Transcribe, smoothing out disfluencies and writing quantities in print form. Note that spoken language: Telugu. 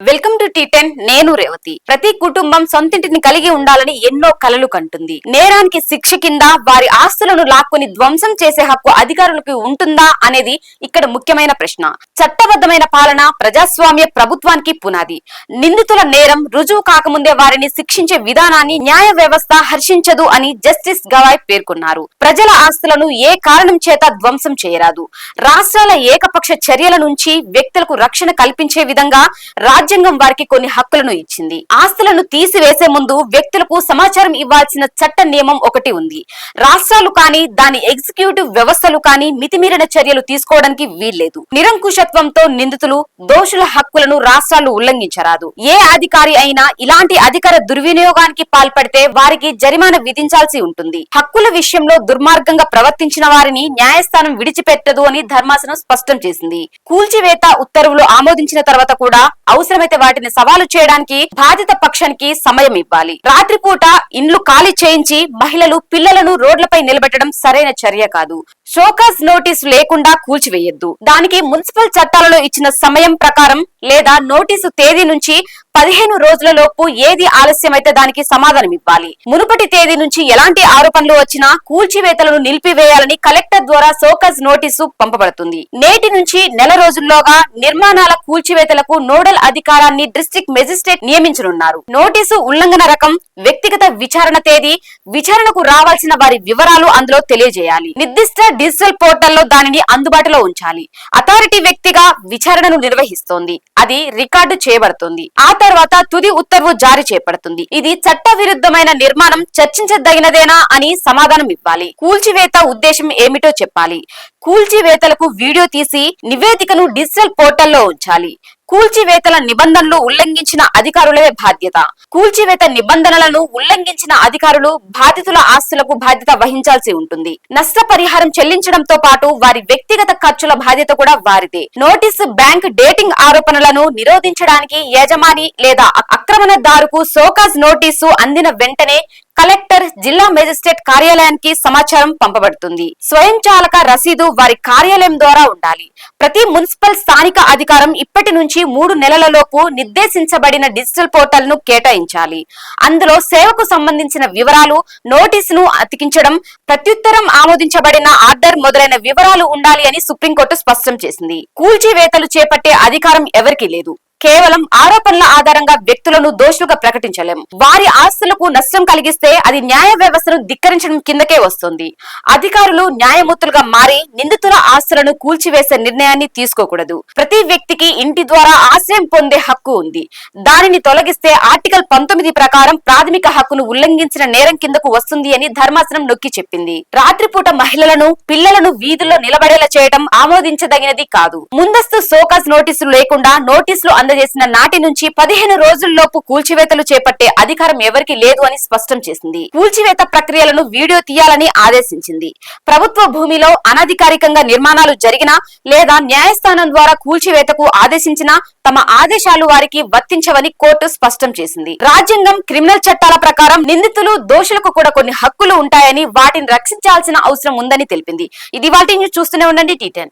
Welcome to టీ10. నేను రేవతి. ప్రతి కుటుంబం సొంతింటిని కలిగి ఉండాలని ఎన్నో కలలు కంటుంది. నేరానికి శిక్ష కింద వారి ఆస్తులను లాక్కొని ధ్వంసం చేసే హక్కు అధికారులకు ఉంటుందా అనేది ఇక్కడ ముఖ్యమైన ప్రశ్న. చట్టబద్ధమైన పాలన ప్రజాస్వామ్య ప్రభుత్వానికి పునాది. నిందితుల నేరం రుజువు కాకముందే వారిని శిక్షించే విధానాన్ని న్యాయ వ్యవస్థ హర్షించదు అని జస్టిస్ గవాయ్ పేర్కొన్నారు. ప్రజల ఆస్తులను ఏ కారణం చేత ధ్వంసం చేయరాదు. రాష్ట్రాల ఏకపక్ష చర్యల నుంచి వ్యక్తులకు రక్షణ కల్పించే విధంగా రాజ్యాంగం వారికి కొన్ని హక్కులను ఇచ్చింది. ఆస్తులను తీసివేసే ముందు వ్యక్తులకు సమాచారం ఇవ్వాల్సిన చట్ట నియమం ఒకటి ఉంది. రాష్ట్రాలు కానీ దాని ఎగ్జిక్యూటివ్ వ్యవస్థలు కానీ మితిమీరిన చర్యలు తీసుకోవడానికి వీల్లేదు. నిరంకుశత్వంతో నిందితులు దోషుల హక్కులను రాష్ట్రాలు ఉల్లంఘించరాదు. ఏ అధికారి అయినా ఇలాంటి అధికార దుర్వినియోగానికి పాల్పడితే వారికి జరిమానా విధించాల్సి ఉంటుంది. హక్కుల విషయంలో దుర్మార్గంగా ప్రవర్తించిన వారిని న్యాయస్థానం విడిచిపెట్టదు అని ధర్మాసనం స్పష్టం చేసింది. కూల్చివేత ఉత్తర్వులు ఆమోదించిన తర్వాత కూడా అవసరమైతే వాటిని సవాలు చేయడానికి బాధిత పక్షానికి సమయం ఇవ్వాలి. రాత్రిపూట ఇండ్లు ఖాళీ చేయించి మహిళలు పిల్లలను రోడ్లపై నిలబెట్టడం సరైన చర్య కాదు. షోకాజ్ నోటీసు లేకుండా కూల్చివేయొద్దు. దానికి మున్సిపల్ చట్టాలలో ఇచ్చిన సమయం ప్రకారం లేదా నోటీసు తేదీ నుంచి 15 రోజుల లోపు ఏది ఆలస్యమైతే దానికి సమాధానం ఇవ్వాలి. మునుపటి తేదీ నుంచి ఎలాంటి ఆరోపణలు వచ్చినా కూల్చివేతలను నిలిపివేయాలని కలెక్టర్ ద్వారా షోకాజ్ నోటీసు పంపబడుతుంది. నేటి నుంచి నెల రోజుల్లోగా నిర్మాణాల కూల్చివేతలకు నోడల్ అధికారాన్ని డిస్ట్రిక్ట్ మెజిస్ట్రేట్ నియమించనున్నారు. నోటీసు ఉల్లంఘన రకం, వ్యక్తిగత విచారణ తేదీ, విచారణకు రావాల్సిన వారి వివరాలు అందులో తెలియజేయాలి. నిర్దిష్ట డిజిటల్ పోర్టల్లో దానిని అందుబాటులో ఉంచాలి. అథారిటీ వ్యక్తిగా విచారణను నిర్వహిస్తోంది. అది రికార్డు చేయబడుతుంది. ఆ తర్వాత తుది ఉత్తర్వు జారీ చేయబడుతుంది. ఇది చట్ట విరుద్ధమైన నిర్మాణం చర్చించదగినదేనా అని సమాధానం ఇవ్వాలి. కూల్చివేత ఉద్దేశం ఏమిటో చెప్పాలి. కూల్చివేతలకు వీడియో తీసి నివేదికను డిజిటల్ పోర్టల్లో ఉంచాలి. కూల్చివేతల నిబంధనలు ఉల్లంఘించిన అధికారులే బాధ్యత. కూల్చివేత నిబంధనలను ఉల్లంఘించిన అధికారులు బాధితుల ఆస్తులకు బాధ్యత వహించాల్సి ఉంటుంది. నష్టపరిహారం చెల్లించడంతో పాటు వారి వ్యక్తిగత ఖర్చుల బాధ్యత కూడా వారిదే. నోటీసు బ్యాంక్ డేటింగ్ ఆరోపణలను నిరోధించడానికి యజమాని లేదా ఆక్రమణదారుకు షోకాజ్ నోటీసు అందిన వెంటనే కలెక్టర్, జిల్లా మెజిస్ట్రేట్ కార్యాలయానికి సమాచారం పంపబడుతుంది. స్వయంచాలక రసీదు వారి కార్యాలయం ద్వారా ఉండాలి. ప్రతి మున్సిపల్ స్థానిక అధికారం ఇప్పటి నుంచి 3 నెలలలోపు నిర్దేశించబడిన డిజిటల్ పోర్టల్ ను కేటాయించాలి. అందులో సేవకు సంబంధించిన వివరాలు, నోటీసును అతికించడం, ప్రత్యుత్తరం ఆమోదించబడిన ఆర్డర్ మొదలైన వివరాలు ఉండాలి అని సుప్రీంకోర్టు స్పష్టం చేసింది. కూల్చివేతలు చేపట్టే అధికారం ఎవరికీ లేదు. కేవలం ఆరోపణల ఆధారంగా వ్యక్తులను దోషులుగా ప్రకటించలేం. వారి ఆస్తులకు నష్టం కలిగిస్తే అది న్యాయ వ్యవస్థను ధిక్కరించడం కిందకే వస్తుంది. అధికారులు న్యాయమూర్తులుగా మారి నిందితుల ఆస్తులను కూల్చివేసే నిర్ణయాన్ని తీసుకోకూడదు. ప్రతి వ్యక్తికి ఇంటి ద్వారా ఆశ్రయం పొందే హక్కు ఉంది. దానిని తొలగిస్తే ఆర్టికల్ 19 ప్రకారం ప్రాథమిక హక్కును ఉల్లంఘించిన నేరం కిందకు వస్తుంది అని ధర్మాసనం నొక్కి చెప్పింది. రాత్రిపూట మహిళలను, పిల్లలను వీధుల్లో నిలబడేలా చేయడం ఆమోదించదగినది కాదు. ముందస్తు షోకాజ్ నోటీసులు లేకుండా నోటీసులు చేసిన నాటి నుంచి 15 రోజుల్లోపు కూల్చివేతలు చేపట్టే అధికారం ఎవరికి లేదు అని స్పష్టం చేసింది. కూల్చివేత ప్రక్రియలను వీడియో తీయాలని ఆదేశించింది. ప్రభుత్వ భూమిలో అనధికారికంగా నిర్మాణాలు జరిగినా లేదా న్యాయస్థానం ద్వారా కూల్చివేతకు ఆదేశించినా తమ ఆదేశాలు వారికి వర్తించవని కోర్టు స్పష్టం చేసింది. రాజ్యాంగం, క్రిమినల్ చట్టాల ప్రకారం నిందితులు, దోషులకు కూడా కొన్ని హక్కులు ఉంటాయని, వాటిని రక్షించాల్సిన అవసరం ఉందని తెలిపింది. ఇది వాటి న్యూస్. చూస్తూనే ఉండండి టీ10.